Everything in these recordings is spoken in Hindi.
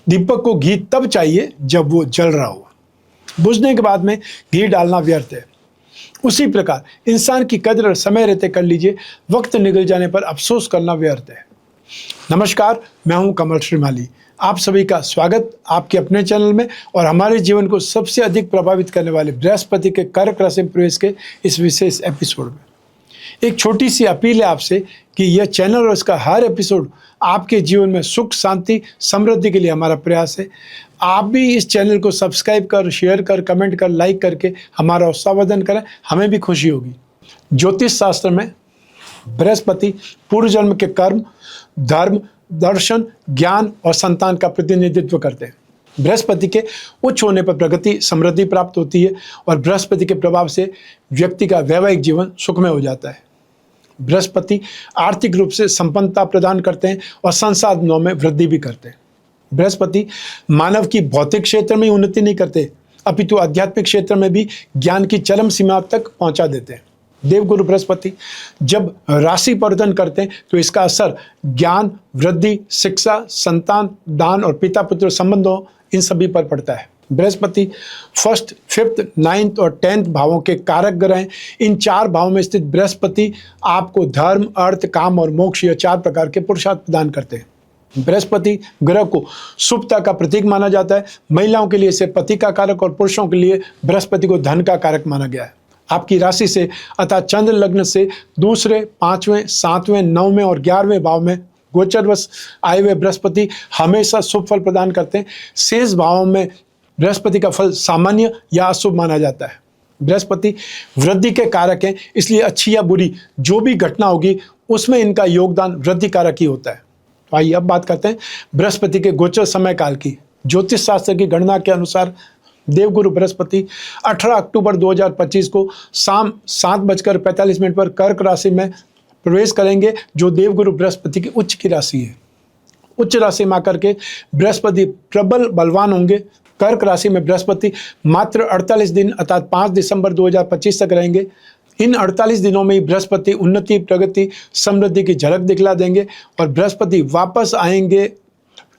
दीपक को घी तब चाहिए जब वो जल रहा हो, बुझने के बाद में घी डालना व्यर्थ है। उसी प्रकार इंसान की कदर समय रहते कर लीजिए, वक्त निकल जाने पर अफसोस करना व्यर्थ है। नमस्कार, मैं हूं कमल श्रीमाली। आप सभी का स्वागत आपके अपने चैनल में और हमारे जीवन को सबसे अधिक प्रभावित करने वाले बृहस्पति के कर्क राशि में प्रवेश के इस विशेष एपिसोड में। एक छोटी सी अपील है आपसे कि यह चैनल और इसका हर एपिसोड आपके जीवन में सुख, शांति, समृद्धि के लिए हमारा प्रयास है। आप भी इस चैनल को सब्सक्राइब कर, शेयर कर, कमेंट कर, लाइक करके हमारा उत्साहवर्धन करें, हमें भी खुशी होगी। ज्योतिष शास्त्र में बृहस्पति पूर्व जन्म के कर्म, धर्म, दर्शन, ज्ञान और संतान का प्रतिनिधित्व करते हैं। बृहस्पति के उच्च होने पर प्रगति, समृद्धि प्राप्त होती है और बृहस्पति के प्रभाव से व्यक्ति का वैवाहिक जीवन सुखमय हो जाता है। बृहस्पति आर्थिक रूप से संपन्नता प्रदान करते हैं और संसाधनों में वृद्धि भी करते हैं। बृहस्पति मानव की भौतिक क्षेत्र में उन्नति नहीं करते, अपितु आध्यात्मिक क्षेत्र में भी ज्ञान की चरम सीमा तक पहुंचा देते हैं। देवगुरु बृहस्पति जब राशि परिवर्तन करते हैं तो इसका असर ज्ञान, वृद्धि, शिक्षा, संतान, दान और पिता पुत्र संबंधों इन सभी पर पड़ता है। बृहस्पति फर्स्ट, फिफ्थ, नाइन्थ और 10th भावों के कारक ग्रह हैं। इन 4 भावों में स्थित बृहस्पति आपको धर्म, अर्थ, काम और मोक्ष यह 4 प्रकार के पुरुषार्थ प्रदान करते हैं। बृहस्पति ग्रह को शुभता का प्रतीक माना जाता है। महिलाओं के लिए इसे पति का कारक और पुरुषों के लिए बृहस्पति को धन का कारक माना गया है। आपकी राशि से अर्थात चंद्र लग्न से दूसरे, 5वें, 7वें, 9वें और 11वें भाव में गोचरवश आए हुए बृहस्पति हमेशा शुभ फल प्रदान करते हैं। शेष भावों में बृहस्पति का फल सामान्य या अशुभ माना जाता है। बृहस्पति वृद्धि के कारक हैं, इसलिए अच्छी या बुरी जो भी घटना होगी उसमें इनका योगदान वृद्धि कारक ही होता है। तो आइए अब बात करते हैं बृहस्पति के गोचर समय काल की। ज्योतिष शास्त्र की गणना के अनुसार देवगुरु बृहस्पति 18 अक्टूबर 2025 को शाम 7:45 पर कर्क राशि में प्रवेश करेंगे, जो देवगुरु बृहस्पति की उच्च की राशि है। उच्च राशि में आकर के बृहस्पति प्रबल बलवान होंगे। कर्क राशि में बृहस्पति मात्र 48 दिन अर्थात 5 दिसंबर 2025 तक रहेंगे। इन 48 दिनों में ही बृहस्पति उन्नति, प्रगति, समृद्धि की झलक दिखला देंगे और बृहस्पति वापस आएंगे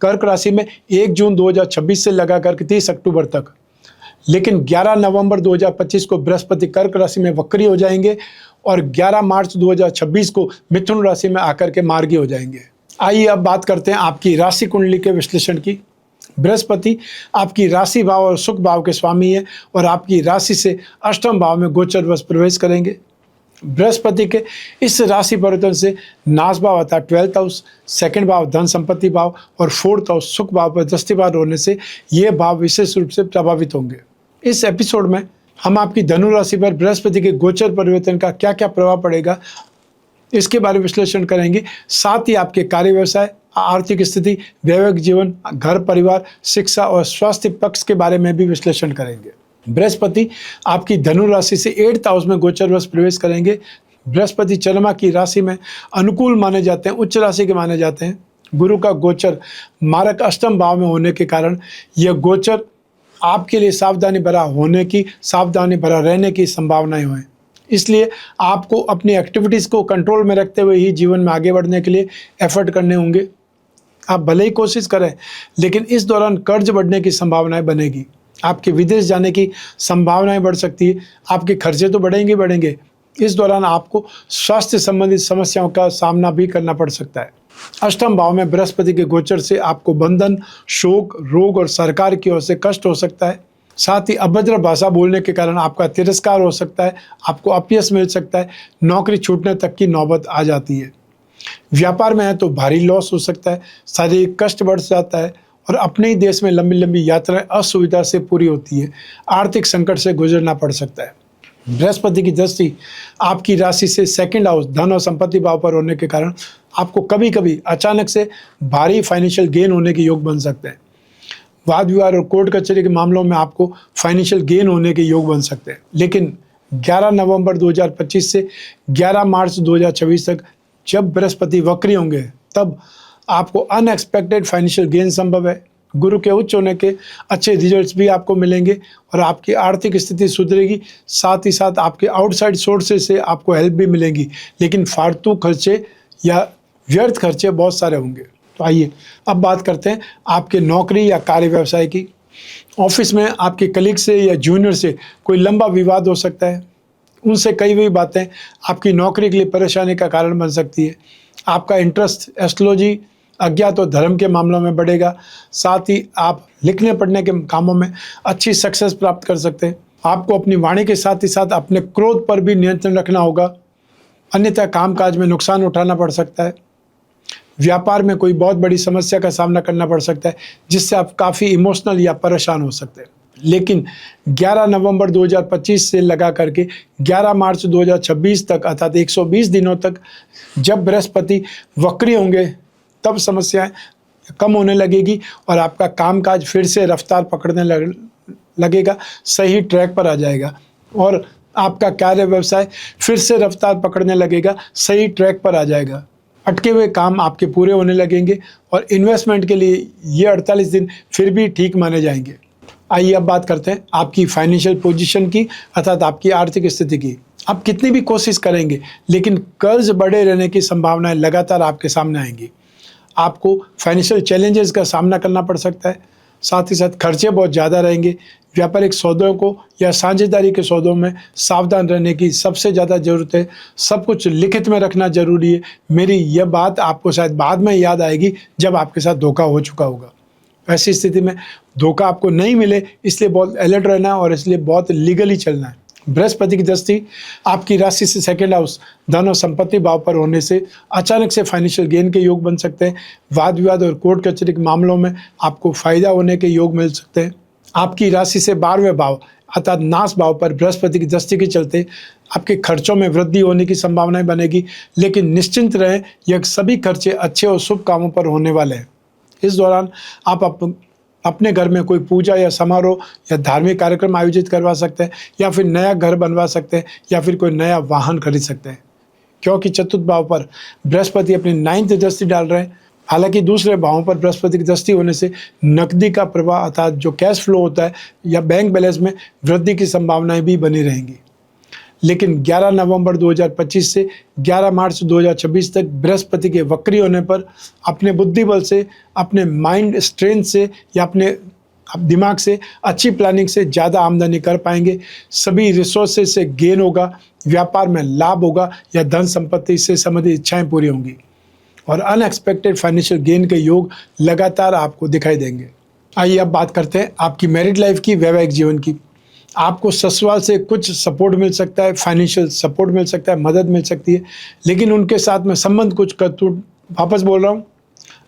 कर्क राशि में 1 जून 2026 से लगा करके 30 अक्टूबर तक। लेकिन 11 नवंबर 2025 को बृहस्पति कर्क राशि में वक्री हो जाएंगे और 11 मार्च 2026 को मिथुन राशि में आकर के मार्गी हो जाएंगे। आइए अब बात करते हैं आपकी राशि कुंडली के विश्लेषण की। बृहस्पति आपकी राशि भाव और सुख भाव के स्वामी है और आपकी राशि से अष्टम भाव में गोचरवश प्रवेश करेंगे। बृहस्पति के इस राशि परिवर्तन से नाश भाव अर्थात 12th हाउस, 2nd भाव धन संपत्ति भाव और 4th हाउस सुख भाव पर दृष्टिपात होने से ये भाव विशेष रूप से प्रभावित होंगे। इस एपिसोड में हम आपकी धनु राशि पर बृहस्पति के गोचर परिवर्तन का क्या क्या प्रभाव पड़ेगा इसके बारे में विश्लेषण करेंगे। साथ ही आपके कार्य, व्यवसाय, आर्थिक स्थिति, वैवाहिक जीवन, घर परिवार, शिक्षा और स्वास्थ्य पक्ष के बारे में भी विश्लेषण करेंगे। बृहस्पति आपकी धनु राशि से 8th हाउस में गोचरवश प्रवेश करेंगे। बृहस्पति चंद्रमा की राशि में अनुकूल माने जाते हैं, उच्च राशि के माने जाते हैं। गुरु का गोचर मारक अष्टम भाव में होने के कारण यह गोचर आपके लिए सावधानी भरा रहने की संभावनाएं हैं। इसलिए आपको अपनी एक्टिविटीज़ को कंट्रोल में रखते हुए ही जीवन में आगे बढ़ने के लिए एफर्ट करने होंगे। आप भले ही कोशिश करें, लेकिन इस दौरान कर्ज बढ़ने की संभावनाएं बनेगी। आपके विदेश जाने की संभावनाएं बढ़ सकती है। आपके खर्चे तो बढ़ेंगे। इस दौरान आपको स्वास्थ्य संबंधित समस्याओं का सामना भी करना पड़ सकता है। अष्टम भाव में बृहस्पति के गोचर से आपको बंधन, शोक, रोग और सरकार की ओर से कष्ट हो सकता है। साथ ही अभद्र भाषा बोलने के कारण आपका तिरस्कार हो सकता है, आपको अपयश मिल सकता है, नौकरी छूटने तक की नौबत आ जाती है। व्यापार में है तो भारी लॉस हो सकता है, शारीरिक कष्ट बढ़ जाता है और अपने ही देश में लंबी लंबी यात्राएं असुविधा से पूरी होती है। आर्थिक संकट से गुजरना पड़ सकता है। बृहस्पति की दृष्टि आपकी राशि से 2nd हाउस धन और संपत्ति भाव पर होने के कारण आपको कभी कभी अचानक से भारी फाइनेंशियल गेन होने के योग बन सकते हैं। वाद विवाद और कोर्ट कचहरी के मामलों में आपको फाइनेंशियल गेन होने के योग बन सकते हैं। लेकिन 11 नवंबर 2025 से 11 मार्च 2026 तक जब बृहस्पति वक्री होंगे तब आपको अनएक्सपेक्टेड फाइनेंशियल गेन संभव है। गुरु के उच्च होने के अच्छे रिजल्ट्स भी आपको मिलेंगे और आपकी आर्थिक स्थिति सुधरेगी। साथ ही साथ आपके आउटसाइड सोर्सेज से आपको हेल्प भी मिलेगी, लेकिन फालतू खर्चे या व्यर्थ खर्चे बहुत सारे होंगे। तो आइए अब बात करते हैं आपके नौकरी या कार्य व्यवसाय की। ऑफिस में आपके कलीग से या जूनियर से कोई लंबा विवाद हो सकता है। उनसे कई हुई बातें आपकी नौकरी के लिए परेशानी का कारण बन सकती है। आपका इंटरेस्ट एस्ट्रोलॉजी, अज्ञात और धर्म के मामलों में बढ़ेगा। साथ ही आप लिखने पढ़ने के कामों में अच्छी सक्सेस प्राप्त कर सकते हैं। आपको अपनी वाणी के साथ ही साथ अपने क्रोध पर भी नियंत्रण रखना होगा, अन्यथा कामकाज में नुकसान उठाना पड़ सकता है। व्यापार में कोई बहुत बड़ी समस्या का सामना करना पड़ सकता है, जिससे आप काफ़ी इमोशनल या परेशान हो सकते हैं। लेकिन 11 नवंबर 2025 से लगा करके 11 मार्च 2026 तक, अर्थात 120 दिनों तक, जब बृहस्पति वक्री होंगे तब समस्याएं कम होने लगेगी और आपका कामकाज फिर से रफ्तार पकड़ने लगेगा, सही ट्रैक पर आ जाएगा और आपका कार्य व्यवसाय फिर से रफ्तार पकड़ने लगेगा, सही ट्रैक पर आ जाएगा। अटके हुए काम आपके पूरे होने लगेंगे और इन्वेस्टमेंट के लिए ये 48 दिन फिर भी ठीक माने जाएंगे। आइए अब बात करते हैं आपकी फाइनेंशियल पोजीशन की, अर्थात आपकी आर्थिक स्थिति की। आप कितनी भी कोशिश करेंगे लेकिन कर्ज बढ़े रहने की संभावनाएं लगातार आपके सामने आएंगी। आपको फाइनेंशियल चैलेंजेस का सामना करना पड़ सकता है, साथ ही साथ खर्चे बहुत ज़्यादा रहेंगे। व्यापारिक सौदों को या साझेदारी के सौदों में सावधान रहने की सबसे ज़्यादा ज़रूरत है। सब कुछ लिखित में रखना ज़रूरी है। मेरी यह बात आपको शायद बाद में याद आएगी जब आपके साथ धोखा हो चुका होगा। ऐसी स्थिति में धोखा आपको नहीं मिले इसलिए बहुत अलर्ट रहना है और इसलिए बहुत लीगली चलना है। बृहस्पति की दृष्टि आपकी राशि से सेकंड हाउस धन और संपत्ति भाव पर होने से अचानक से फाइनेंशियल गेन के योग बन सकते हैं। वाद विवाद और कोर्ट कचहरी के मामलों में आपको फायदा होने के योग मिल सकते हैं। आपकी राशि से 12वें भाव अर्थात नाश भाव पर बृहस्पति की दृष्टि के चलते आपके खर्चों में वृद्धि होने की संभावनाएं बनेगी, लेकिन निश्चिंत रहें, यह सभी खर्चे अच्छे और शुभ कामों पर होने वाले हैं। इस दौरान आप अपने घर में कोई पूजा या समारोह या धार्मिक कार्यक्रम आयोजित करवा सकते हैं, या फिर नया घर बनवा सकते हैं, या फिर कोई नया वाहन खरीद सकते हैं, क्योंकि चतुर्थ भाव पर बृहस्पति अपनी 9th दृष्टि डाल रहे हैं। हालांकि दूसरे भावों पर बृहस्पति की दृष्टि होने से नकदी का प्रवाह अर्थात जो कैश फ्लो होता है या बैंक बैलेंस में वृद्धि की संभावनाएं भी बनी रहेंगी। लेकिन 11 नवंबर 2025 से 11 मार्च 2026 तक बृहस्पति के वक्री होने पर अपने बुद्धि बल से, अपने माइंड स्ट्रेंथ से या अपने दिमाग से अच्छी प्लानिंग से ज़्यादा आमदनी कर पाएंगे। सभी रिसोर्सेज से गेन होगा, व्यापार में लाभ होगा या धन संपत्ति से संबंधित इच्छाएं पूरी होंगी और अनएक्सपेक्टेड फाइनेंशियल गेन के योग लगातार आपको दिखाई देंगे। आइए अब बात करते हैं आपकी मैरिड लाइफ की, वैवाहिक जीवन की। आपको ससुराल से कुछ सपोर्ट मिल सकता है, फाइनेंशियल सपोर्ट मिल सकता है, मदद मिल सकती है, लेकिन उनके साथ में संबंध कुछ वापस बोल रहा हूँ,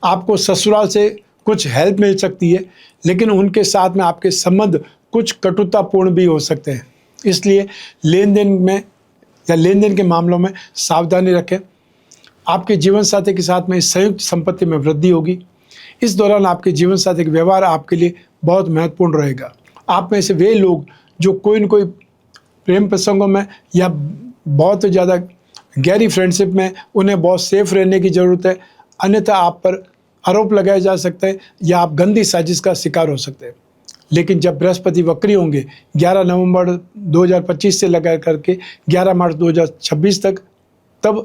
आपको ससुराल से कुछ हेल्प मिल सकती है, लेकिन उनके साथ में आपके संबंध कुछ कटुतापूर्ण भी हो सकते हैं। इसलिए लेन देन के मामलों में सावधानी रखें। आपके जीवन साथी के साथ में संयुक्त संपत्ति में वृद्धि होगी। इस दौरान आपके जीवन साथी का व्यवहार आपके लिए बहुत महत्वपूर्ण रहेगा। आप में से वे लोग जो कोई न कोई प्रेम प्रसंगों में या बहुत ज़्यादा गहरी फ्रेंडशिप में, उन्हें बहुत सेफ रहने की ज़रूरत है, अन्यथा आप पर आरोप लगाए जा सकते हैं या आप गंदी साजिश का शिकार हो सकते हैं। लेकिन जब बृहस्पति वक्री होंगे 11 नवंबर 2025 से लगा करके 11 मार्च 2026 तक, तब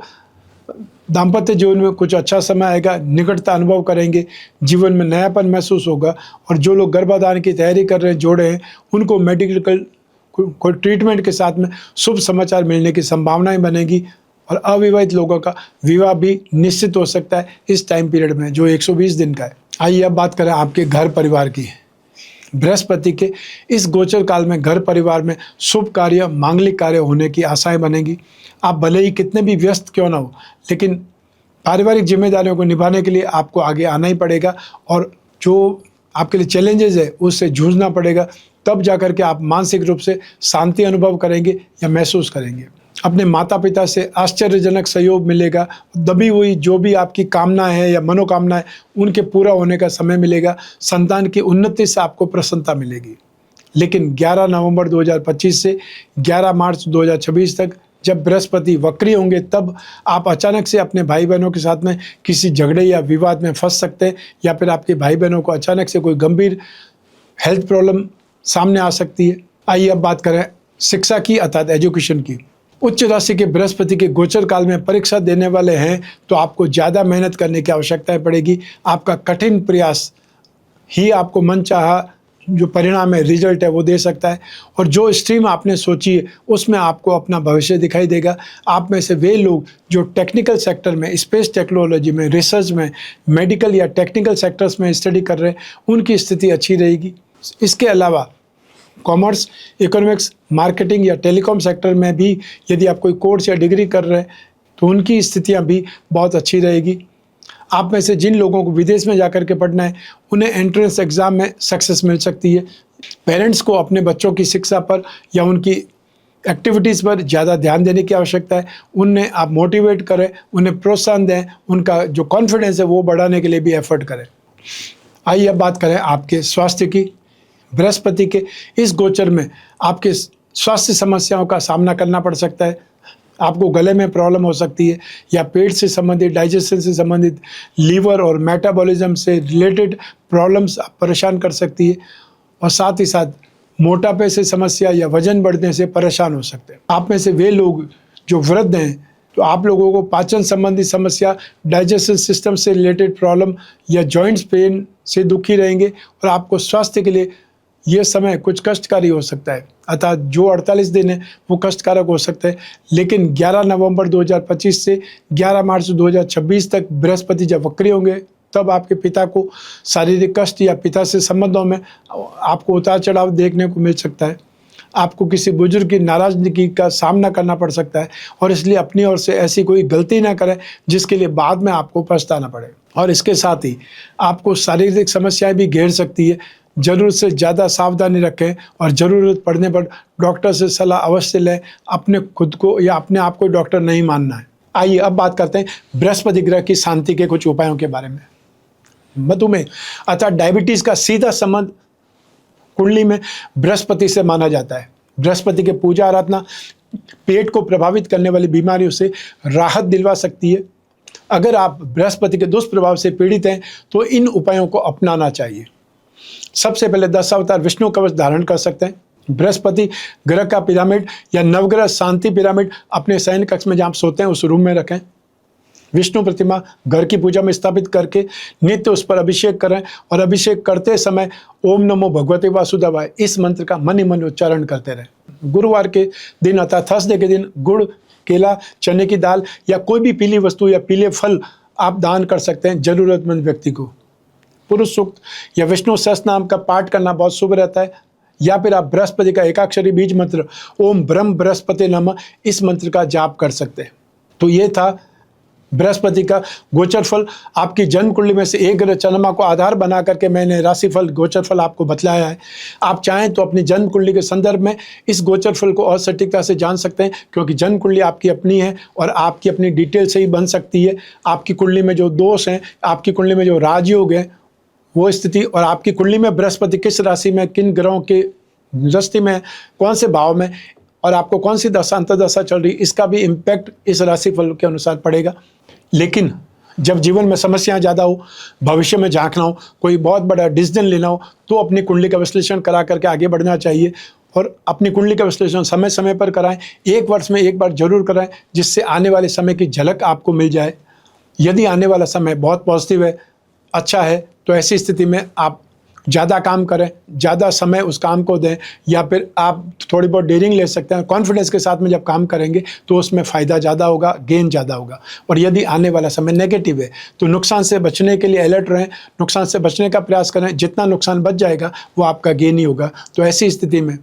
दाम्पत्य जीवन में कुछ अच्छा समय आएगा, निकटता अनुभव करेंगे, जीवन में नयापन महसूस होगा और जो लोग गर्भाधान की तैयारी कर रहे हैं, जोड़े हैं, उनको मेडिकल कोई ट्रीटमेंट के साथ में शुभ समाचार मिलने की संभावनाएं बनेगी और अविवाहित लोगों का विवाह भी निश्चित हो सकता है इस टाइम पीरियड में जो 120 दिन का है। आइए अब बात करें आपके घर परिवार की। बृहस्पति के इस गोचर काल में घर परिवार में शुभ कार्य, मांगलिक कार्य होने की आशाएं बनेगी। आप भले ही कितने भी व्यस्त क्यों ना हो, लेकिन पारिवारिक जिम्मेदारियों को निभाने के लिए आपको आगे आना ही पड़ेगा और जो आपके लिए चैलेंजेस है उससे जूझना पड़ेगा। तब जाकर के आप मानसिक रूप से शांति अनुभव करेंगे या महसूस करेंगे। अपने माता पिता से आश्चर्यजनक सहयोग मिलेगा। दबी हुई जो भी आपकी कामना है या मनोकामना है, उनके पूरा होने का समय मिलेगा। संतान की उन्नति से आपको प्रसन्नता मिलेगी। लेकिन 11 नवंबर 2025 से 11 मार्च 2026 तक जब बृहस्पति वक्री होंगे, तब आप अचानक से अपने भाई बहनों के साथ में किसी झगड़े या विवाद में फंस सकते हैं, या फिर आपके भाई बहनों को अचानक से कोई गंभीर हेल्थ प्रॉब्लम सामने आ सकती है। आइए अब बात करें शिक्षा की, अर्थात एजुकेशन की। उच्च राशि के बृहस्पति के गोचर काल में परीक्षा देने वाले हैं तो आपको ज़्यादा मेहनत करने की आवश्यकता पड़ेगी। आपका कठिन प्रयास ही आपको मनचाहा जो परिणाम है, रिजल्ट है, वो दे सकता है। और जो स्ट्रीम आपने सोची है उसमें आपको अपना भविष्य दिखाई देगा। आप में से वे लोग जो टेक्निकल सेक्टर में, स्पेस टेक्नोलॉजी में, रिसर्च में, मेडिकल या टेक्निकल सेक्टर्स में स्टडी कर रहे हैं, उनकी स्थिति अच्छी रहेगी। इसके अलावा कॉमर्स, इकोनॉमिक्स, मार्केटिंग या टेलीकॉम सेक्टर में भी यदि आप कोई कोर्स या डिग्री कर रहे हैं तो उनकी स्थितियां भी बहुत अच्छी रहेगी। आप में से जिन लोगों को विदेश में जाकर के पढ़ना है उन्हें एंट्रेंस एग्ज़ाम में सक्सेस मिल सकती है। पेरेंट्स को अपने बच्चों की शिक्षा पर या उनकी एक्टिविटीज़ पर ज़्यादा ध्यान देने की आवश्यकता है। उन्हें आप मोटिवेट करें, उन्हें प्रोत्साहन दें, उनका जो कॉन्फिडेंस है वो बढ़ाने के लिए भी एफर्ट करें। आइए अब बात करें आपके स्वास्थ्य की। बृहस्पति के इस गोचर में आपके स्वास्थ्य समस्याओं का सामना करना पड़ सकता है। आपको गले में प्रॉब्लम हो सकती है या पेट से संबंधित, डाइजेशन से संबंधित, लीवर और मेटाबॉलिज्म से रिलेटेड प्रॉब्लम्स परेशान कर सकती है। और साथ ही साथ मोटापे से समस्या या वजन बढ़ने से परेशान हो सकते हैं। आप में से वे लोग जो वृद्ध हैं तो आप लोगों को पाचन संबंधी समस्या, डाइजेशन सिस्टम से रिलेटेड प्रॉब्लम या जॉइंट्स पेन से दुखी रहेंगे और आपको स्वास्थ्य के लिए ये समय कुछ कष्टकारी हो सकता है। अतः जो 48 दिन है वो कष्टकारक हो सकते हैं। लेकिन 11 नवंबर 2025 से 11 मार्च 2026 तक बृहस्पति जब वक्री होंगे तब आपके पिता को शारीरिक कष्ट या पिता से संबंधों में आपको उतार चढ़ाव देखने को मिल सकता है। आपको किसी बुजुर्ग की नाराजगी का सामना करना पड़ सकता है और इसलिए अपनी ओर से ऐसी कोई गलती ना करें जिसके लिए बाद में आपको पछताना पड़े। और इसके साथ ही आपको शारीरिक समस्याएं भी घेर सकती है। ज़रूरत से ज़्यादा सावधानी रखें और ज़रूरत पड़ने पर डॉक्टर से सलाह अवश्य लें। अपने खुद को या अपने आप को डॉक्टर नहीं मानना है। आइए अब बात करते हैं बृहस्पति ग्रह की शांति के कुछ उपायों के बारे में। मधुमेह अर्थात डायबिटीज़ का सीधा संबंध कुंडली में बृहस्पति से माना जाता है। बृहस्पति के पूजा आराधना पेट को प्रभावित करने वाली बीमारियों से राहत दिलवा सकती है। अगर आप बृहस्पति के दुष्प्रभाव से पीड़ित हैं तो इन उपायों को अपनाना चाहिए। सबसे पहले 10 अवतार विष्णु कवच धारण कर सकते हैं। बृहस्पति ग्रह का पिरामिड या नवग्रह शांति पिरामिड अपने शयन कक्ष में जहाँ आप सोते हैं उस रूम में रखें। विष्णु प्रतिमा घर की पूजा में स्थापित करके नित्य उस पर अभिषेक करें और अभिषेक करते समय ओम नमो भगवते वासुदेवाय इस मंत्र का मन ही मन उच्चारण करते रहें। गुरुवार के दिन अर्थात थर्सडे के दिन गुड़, केला, चने की दाल या कोई भी पीली वस्तु या पीले फल आप दान कर सकते हैं जरूरतमंद व्यक्ति को। पुरुष सूक्त या विष्णु सहस्त्र नाम का पाठ करना बहुत शुभ रहता है। या फिर आप बृहस्पति का एकाक्षरी बीज मंत्र ओम ब्रह्म बृहस्पति नमः इस मंत्र का जाप कर सकते हैं। तो ये था बृहस्पति का गोचर फल। आपकी जन्म कुंडली में से एक ग्रह चंद्रमा को आधार बना करके मैंने राशिफल गोचर फल आपको बतलाया है। आप चाहें तो अपनी जन्म कुंडली के संदर्भ में इस गोचर फल को और सटीकता से जान सकते हैं, क्योंकि जन्म कुंडली आपकी अपनी है और आपकी अपनी डिटेल से ही बन सकती है। आपकी कुंडली में जो दोष हैं, आपकी कुंडली में जो राजयोग है वो स्थिति, और आपकी कुंडली में बृहस्पति किस राशि में, किन ग्रहों के दृष्टि में, कौन से भाव में और आपको कौन सी दशा अंतर्दशा चल रही, इसका भी इम्पैक्ट इस राशिफल के अनुसार पड़ेगा। लेकिन जब जीवन में समस्याएं ज़्यादा हो, भविष्य में झांकना हो, कोई बहुत बड़ा डिसीजन लेना हो, तो अपनी कुंडली का विश्लेषण करा करके आगे बढ़ना चाहिए। और अपनी कुंडली का विश्लेषण समय समय पर कराएं, 1 वर्ष में 1 बार जरूर कराएं, जिससे आने वाले समय की झलक आपको मिल जाए। यदि आने वाला समय बहुत पॉजिटिव है, अच्छा है, तो ऐसी स्थिति में आप ज़्यादा काम करें, ज़्यादा समय उस काम को दें, या फिर आप थोड़ी बहुत डेयरिंग ले सकते हैं। कॉन्फिडेंस के साथ में जब काम करेंगे तो उसमें फ़ायदा ज़्यादा होगा, गेन ज़्यादा होगा। और यदि आने वाला समय नेगेटिव है तो नुकसान से बचने के लिए अलर्ट रहें, नुकसान से बचने का प्रयास करें। जितना नुकसान बच जाएगा वो आपका गेन ही होगा। तो ऐसी स्थिति में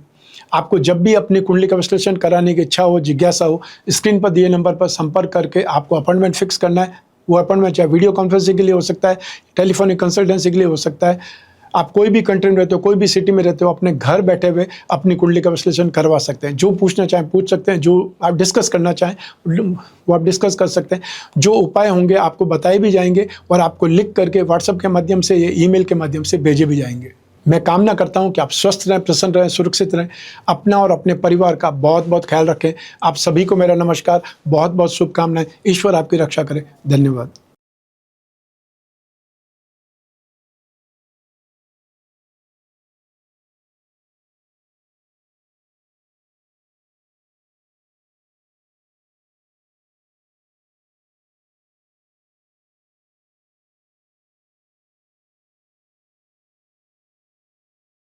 आपको जब भी अपनी कुंडली का विश्लेषण कराने की इच्छा हो, जिज्ञासा हो, स्क्रीन पर दिए नंबर पर संपर्क करके आपको अपॉइंटमेंट फिक्स करना है। वो अपॉइंटमेंट चाहे वीडियो कॉन्फ्रेंसिंग के लिए हो सकता है, टेलीफोनिक कंसल्टेंसी के लिए हो सकता है। आप कोई भी कंट्री में रहते हो, कोई भी सिटी में रहते हो, अपने घर बैठे हुए अपनी कुंडली का विश्लेषण करवा सकते हैं। जो पूछना चाहें पूछ सकते हैं, जो आप डिस्कस करना चाहें वो आप डिस्कस कर सकते हैं। जो उपाय होंगे आपको बताए भी जाएंगे और आपको लिख करके व्हाट्सएप के माध्यम से या ईमेल के माध्यम से भेजे भी जाएंगे। मैं कामना करता हूं कि आप स्वस्थ रहें, प्रसन्न रहें, सुरक्षित रहें। अपना और अपने परिवार का बहुत बहुत ख्याल रखें। आप सभी को मेरा नमस्कार, बहुत बहुत शुभकामनाएं। ईश्वर आपकी रक्षा करे। धन्यवाद।